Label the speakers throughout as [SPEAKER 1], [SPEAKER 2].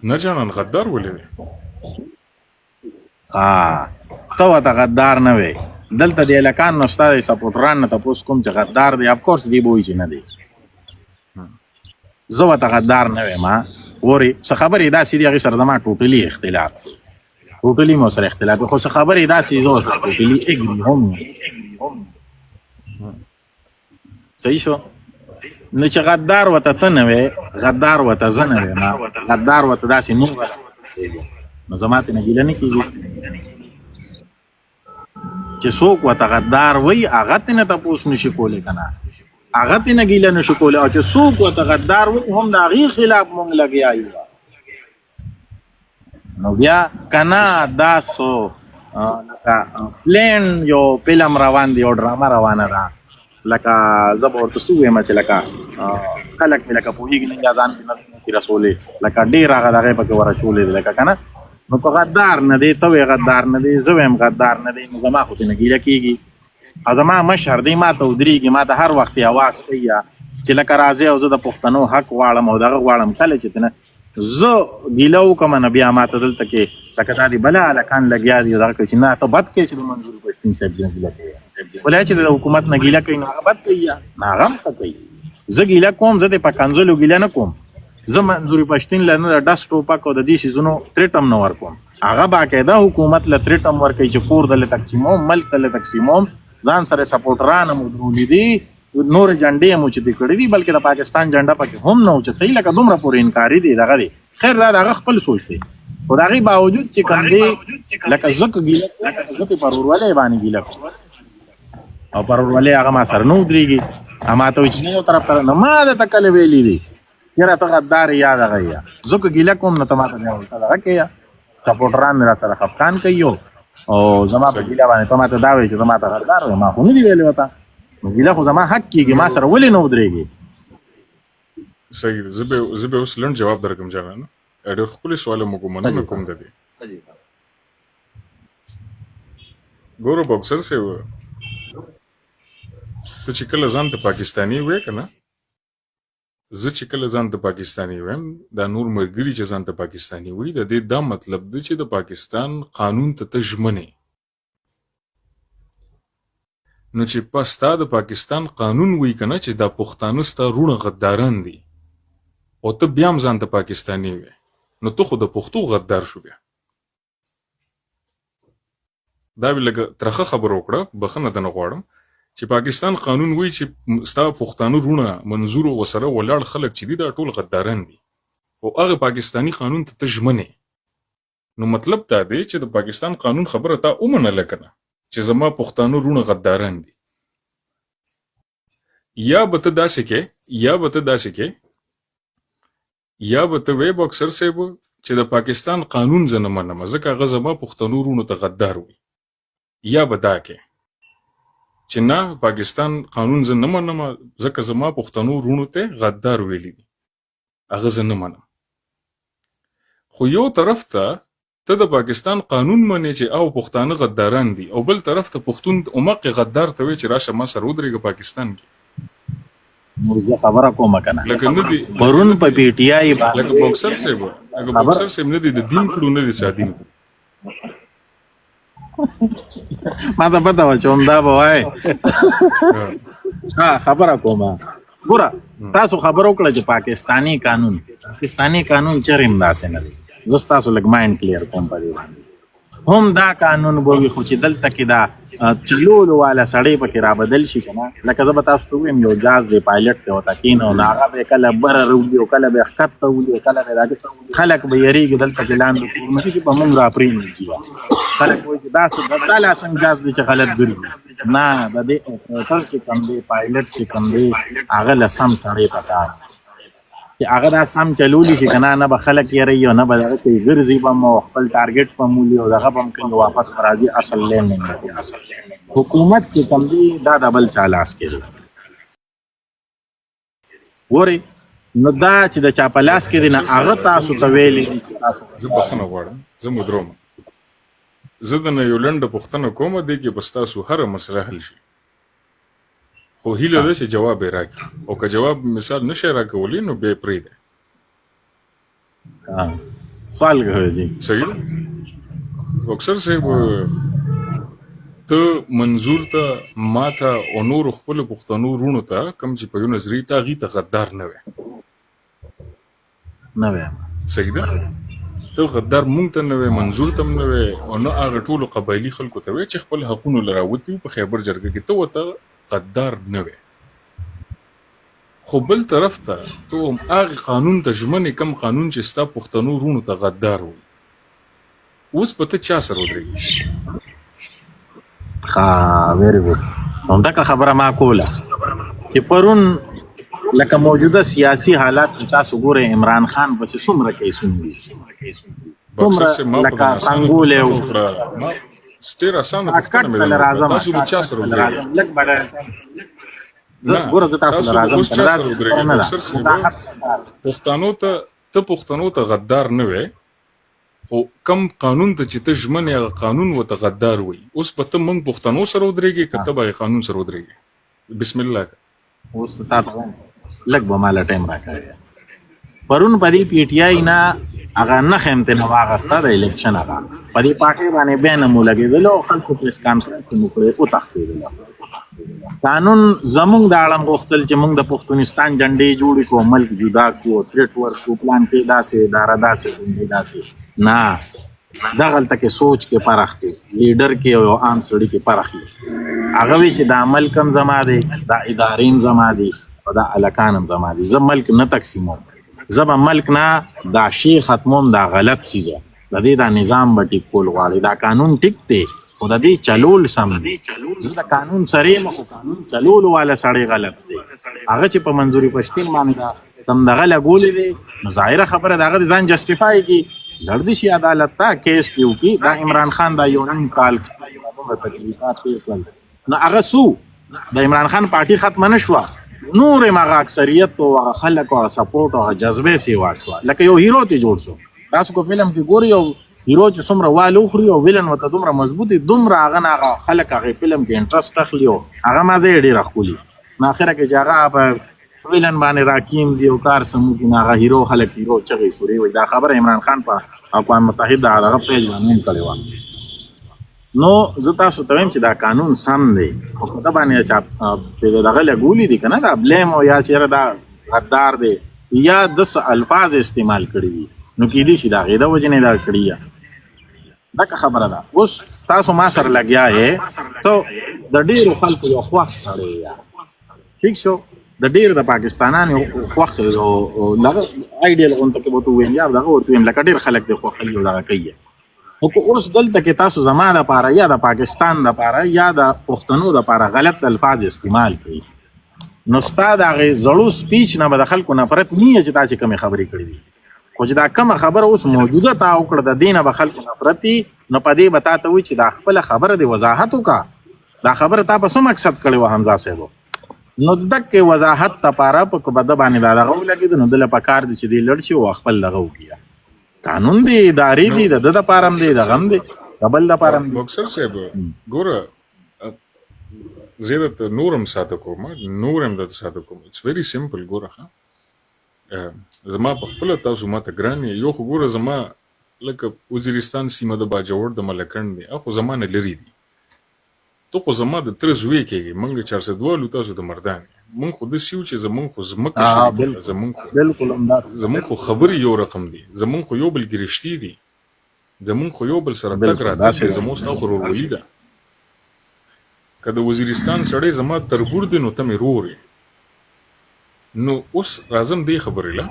[SPEAKER 1] نه جانان غدار ولې دی؟
[SPEAKER 2] ته ورته غدار نه وې. دلته د هلکان نو ستا د سپورټران نه تپوس کوم چې غدار دی. افکورس دی به وایي چې نه دی. زه ورته غدار نه ویم. ورې څه خبرې داسې دي هغې سره زما ټوټلي اختلاف دی. ټوټلي مو سره اختلاف دی، خو څه خبرې داسې زه ورسره ټوټلي اګري هم یم. صحیح شو؟ نو چې غدار ورته ته نه وې، غدار ورته زه نه ویم، غدار ورته داسې نوم نو زما ترېنه ګیله نه کېږي چې څوک ورته غدار وایي هغه ترېنه تپوس نه شي کولی که نه، هغه ترېنه ګیله نه شو کولی. او چې څوک ورته غدار وایي هم د هغې خلاف مونږ لګیا یو. نو بیا که نه دا څو لکه پلین یو فلم روان دی، یو ډرامه روانه ده، لکه زه به ورته څه ووایم چې لکه خلک مې لکه پوهېږي نه یا ځان پې نه شي رسولی، لکه ډېر هغه دغې پکې ورچولی دی لکه که نه. نو که غدار نه دی، ته وایې غدار نه دی، زه وایم غدار نه دی، نو زما خو ترېنه ګیله کېږي. او زما مشر دی، ما ته ودرېږي، ما ته هر وخت اواز کوي چې لکه راځئ او زه د پښتنو حق غواړم او دغه غواړم. کله چې ترېنه زه ګیله وکړم نه بیا ما ته دلته کې لکه دا دي بله هلکان لګیا دي دغه کوي چې نه ته بد کوې چې د منظور پښتین صاحب نه ګیله کوې. ولې چې د حکومت نه ګیله کوي نو هغه بد کوي یا نه هغه هم ښه کوي. زه ګیله کوم، زه د پکنځلو ګیله نه کوم. زه منظور پښتین له نه د ډس ټوپک او د دې شیزونو تریټم نه ورکوم. هغه باقاعده حکومت له تریټم ورکوي چې کور دله تقسیموم، ملک دله تقسیموم، ځان سره سپورټران مو درولي دي، نور جنډې مو اوچتې کړي دي، بلکې د پاکستان جنډه پکې هم نه اوچتوي. لکه دومره پورې انکاري دی دغه دی. خیر دا د هغه خپل سوچ دی، خو د هغې باوجود چې کوم دی لکه زه که ګیله زه پې پر ورولۍ باندې ګیله کوم او پر ورولۍ هغه ما سره نه ودرېږي. ما ته وایي چې نه یو طرف ته نو ما درته کله ویلي دي یاره ته غدار یې یا دغه یا. زه که ګیله کوم نو ته ما ته بیا ورته دغه کوې یا سپورټران مې را سره خفقان کوي او زما په ګیله باندې ته ما ته دا وایي چې ته ما ته غدار وایې. ما خو نه دي ویلي ورته. نو ګیله خو زما حق کېږي، ما سره ولې نه ودرېږي.
[SPEAKER 1] صحیح ده. زه به اوس لنډ جواب درکړم جانانه. ډېر ښکلی سوال مو کوم، مننه کوم د دې. ګوره بوکسر صاحب، ته چې کله ځان ته پاکستاني وایې که نه، زه چې کله ځان ته پاکستاني وایم، دا نور ملګري چې ځان ته پاکستاني وایي، د دې دا مطلب دی چې د پاکستان قانون ته ته ژمنې. نو چې ستا د پاکستان قانون وایي که نه چې دا پښتانه ستا وروڼه غداران دي او ته بیا هم ځان ته پاکستاني وایې، نو ته خو د پښتو غدار شو. بیا دا به لږه ترخه خبره وکړه، بخښنه درنه غواړم، چې پاکستان قانون وایي چې ستا پښتانه وروڼه منظور ورسره ولاړ خلک چې دي دا ټول غداران دي، خو هغه پاکستاني قانون ته ته ژمنې. نو مطلب دا دی چې د پاکستان قانون خبره تا ومنله که نه چې زما پښتانه وروڼه غداران دي. یا به ته داسې کې یا به ته وایې بوکسر صاحب چې د پاکستان قانون زه نه منم ځکه هغه زما پښتنو وروڼو ته غدار وي. یا به دا کې چې نه پاکستان قانون زه نه منم ځکه زما پښتنو وروڼو ته غدار ویلي دي، هغه زه نه منم. خو یو طرف ته ته د پاکستان قانون منې چې او پښتانه غداران دي، او بل طرف ته پښتون عمق غدار ته وایي چې راشه ما سره ودرېږه پاکستان کې.
[SPEAKER 2] زه خبره کومه که نه
[SPEAKER 1] لکه نه دي
[SPEAKER 2] پرون په پی ټي آی
[SPEAKER 1] لکه بوکسر صاحب نه دي د دین کړو نه دي سادین کړو.
[SPEAKER 2] ما ته پته وه چې همدا به وایې. خبره کومه ګوره تاسو خبره وکړه چې پاکستاني قانون چرې هم داسې نه دی. زه ستاسو لږ ماینډ کلیر کوم په دې باندې. هم دا قانون به وي خو چې دلته کې دا چلولو والا سړی پکې رابدل شي که نه. لکه زه به تاسو ته ووایم یو جاز دی پایلټ دی ورته کېنو نو هغه به یې کله بره راولي او کله به یې ښکته ولي کله به یې خلک به یېرېږي دلته کې لاندې کورونه چې په مونږ را پرېنږدي. خلک وایي چې داسې دا لا څنګه جاز دی چې خلک ګرځي. نه د دې اپریټر چې کوم دی پایلټ چې کوم دی هغه له سم سړی پکار چې هغه دا سم چلولی شي که نه به خلک یېروي او نه به دغه کوي ګرځي به هم او خپل ټارګېټ به هم ولي او دغه به هم کوي واپس به راځي اصل لین نه کوي. حکومت چې کوم دی دا د بل چا لاس کې دی. ګورئ نو دا چې د چا په لاس کې دی نه هغه تاسو ته ویلي دي چې تاسو
[SPEAKER 1] زه بخښنه غواړم، زه مدروم، زه درنه یو لنډه پوښتنه کوم دې کې به ستاسو هره مسله حل شي، خو هیله ده چې جواب یې راکړي، او که جواب مثال نشئ راکولی نو بیا یې پرېږدئ.
[SPEAKER 2] سوال کوي جی
[SPEAKER 1] صحیح ده بوکسر صاحب ته منظور ته ما ته او نور خپل پښتنو رونو ته کم چې په یو نظری ته غي ته غدار نه وي
[SPEAKER 2] نه وایم
[SPEAKER 1] صحیح ده ته غدار مونږ ته نه وي منظور ته نه وي او نه هغه ټولو قبایلی خلکو ته وي چې خپل حقونه لراوتی په خیبر جرګه کې ته وته غدار نه وي خو بل طرف ته ته هم هغه قانون ته ژمنې کم قانون چې ستا پښتنو رونو ته غدار وي اوس په ته چا سره ودرېږي
[SPEAKER 2] ها ویری ګډ نو دا خبره ما کوله چې پرون لکه موجوده سیاسي حالات تاسو ګوره عمران خان په څومره کې سنوي
[SPEAKER 1] بوکسر صاحب ما
[SPEAKER 2] لکه
[SPEAKER 1] په
[SPEAKER 2] څنګه له
[SPEAKER 1] ما ستیر اسانه پښتنه مې تاسو به چا سره ودرېږي
[SPEAKER 2] لک بڑا زه ګوره زه تاسو راځم
[SPEAKER 1] اوس چا سره ودرېږي بوکسر صاحب پښتنو ته غدار نه وي خو کم قانون ته چې ته ژمنې هغه قانون ورته غدار وي اوس په ته موږ پښتنو سره ودرېږي که ته به هغې قانون سره ودرېږي بسم الله
[SPEAKER 2] اوس تاسو لږ به ماله ټایم راکړی پرون په دې پی ټي آی نه هغه نښه امتنه واخیسته د الیکشن هغه په دې پارټۍ باندې بیانه مو لګېدلو او خلکو پریس کانفرنس کې مو کړی وتښتېدله قانون زمونږ د اړم غوښتل چې موږ د پښتونستان جنډې جوړې کړو ملک جدا کړو تریټ ورکړو پلان کې داسې اداره داسې ګوندې داسې نه دغلته کې سوچ کې فرق دی لیډر کې او عام سړي کې فرق دی هغه وی چې دا ملک هم زما دی دا ادارې هم زما دی او دا الکان هم زما دی زه ملک نه تقسیموم زه به ملک نه دا شی ختموم دا غلط چیز د دې دا نظام به ټیک کول غواړي دا قانون ټیک دی خو د دې چلول سم دی زه د قانون سره یم خو قانون چلولو والا سړی غلط دی هغه چې په منظوري پښتین باندې دا سم دغه لګولې دی نو ظاهره خبره د هغه ځان جسټیفای کی لړدي شي عدالت ته کیس کیو کی دا عمران خان دا یو نن کال تکلیفات کړل نو هغه سو د عمران خان پارټي ختم نه شو نور هغه اکثریت او هغه خلک او سپورټ او جذبه سی واښو لکه یو هیرو ته جوړ شو تاسو کو فلم کې ګوري او هیرو چې څومره والو خوري او ویلن وته دومره مضبوطی دومره هغه خلک هغه فلم کې انټرست اخلي او هغه مازه ډیر اخولي نو اخره کې چې هغه ویلن باندې راکیم دی او کار سمو کې هغه هیرو خلک هیرو چغې سوري وي دا خبره عمران خان په اقوام متحده هغه پیج باندې کړی و نو زه تاسو ته وایم چې دا قانون سم دی خو په دا باندې چې دغه لګولي دي کنه دا بلیم او یا چیرې دا غدار دی یا د الفاظ استعمال کړی دي نو کې دي چې دا غیدا وجنه دا کړی دا خبره ده اوس تاسو ما سره لګیا یې ته د ډیرو خلکو یو خوښ سره ٹھیک شو د ډیر د پاکستانانو خوښ او لږ ایډیل غونډه کې وته وین یا دا ورته وین لکه ډیر خلک د خوښ یو دغه کوي او اوس دلته کې تاسو زمانه لپاره یا د پاکستان لپاره یا د پښتنو لپاره غلط الفاظ استعمال کړي نو ستاد هغه زړو سپیچ نه به خلکو نفرت نه چې تاسو کوم خبرې کړې دي خو چې دا کوم خبره اوس موجوده تا او کړ د دینه به خلکو نفرتي نو پدې بتاته وي چې دا خپل خبره دی وضاحت وکا دا خبره تا په سم مقصد کړي و حمزه صاحب نو دغه وضاحت لپاره په کوبه باندې دا غو لګید نو دله پکار دي چې دی لړ شي او خپل لغو کیه قانون دی ادارې دی د پارم دی د غم دی قبل د پارم
[SPEAKER 1] بوکسر صاحب ګوره زیات نورم ساده کوم نورم د ساده کوم اټس ویری سمپل ګوره زما په خپل تاسو ماته ګران یو خو ګوره زما لکه وزیرستان سیمه د باجوړ د ملکن دی اخو زمانه لري دي تو خو زما د تر زوی کېږي منګ 402 تاسو د مردان مونږ خو د سیو چې زمونږ خو زمکه شي زمونږ
[SPEAKER 2] بالکل امداد
[SPEAKER 1] زمونږ خو خبرې یو رقم دي زمونږ خو یو بل ګرشتي دي زمونږ خو یو بل سره تک راځي زموږ ستاسو خو ورولي ده که د وزیرستان سړی زما تربور دی نو ته مې رورې نو اوس راځم دی خبرې له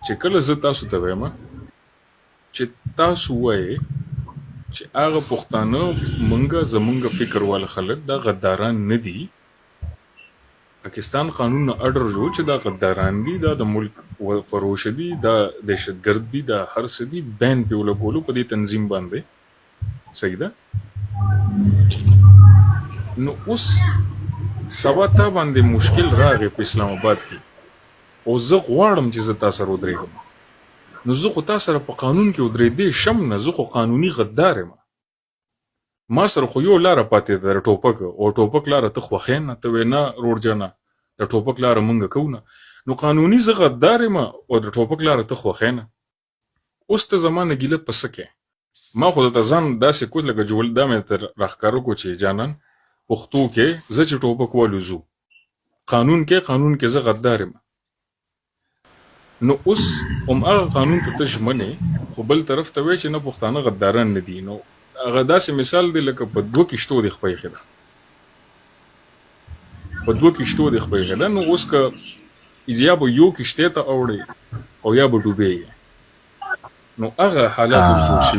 [SPEAKER 1] چې کله زه تاسو ته وایم چې تاسو وایې چې هغه پښتانه مونږه زمونږ فکر وال خلک دا غداران نه دي پاکستان قانون اډر جو چې دا غداران دي دا د ملک فروش دي دا دهشتګرد دي دا هر څه دي بین په ولګولو په دې تنظیم باندې صحیح ده نو اوس سبا ته باندې مشکل راغی په اسلام آباد کې او زه غواړم چې زه تاسو سره ودرېږم نو زه خو تاسو سره په قانون کې ودرېدې شم نه زه خو قانوني غدار یم ما سره خو یو لاره پاتې ده د ټوپک او ټوپک لاره ته خوښې نه ته وې نه روډ جانه د ټوپک لاره مونږ کوو نه نو قانوني زه غدار یم او د ټوپک لاره ته خوښې نه اوس ته زمانه ګیله پسکه ما خو ته ځان داسې کوز لکه جوړ دا مې تر راښکاره کو چې جانان پښتو کې زه چې ټوپک والوزو قانون کې زه غدار یم نو اوس هم هغه قانون ته ته ژمنې خو بل طرف ته وایي چې نه پښتانه غداران نه دي نو هغه داسې مثال دی لکه په دوه کښتو دې خپه ایښې ده په دوه کښتو دې خپه ایښې ده نو اوس که یا به یو کښتۍ ته اوړې او یا به ډوبېږې نو هغه حالات اوس جوړ شوي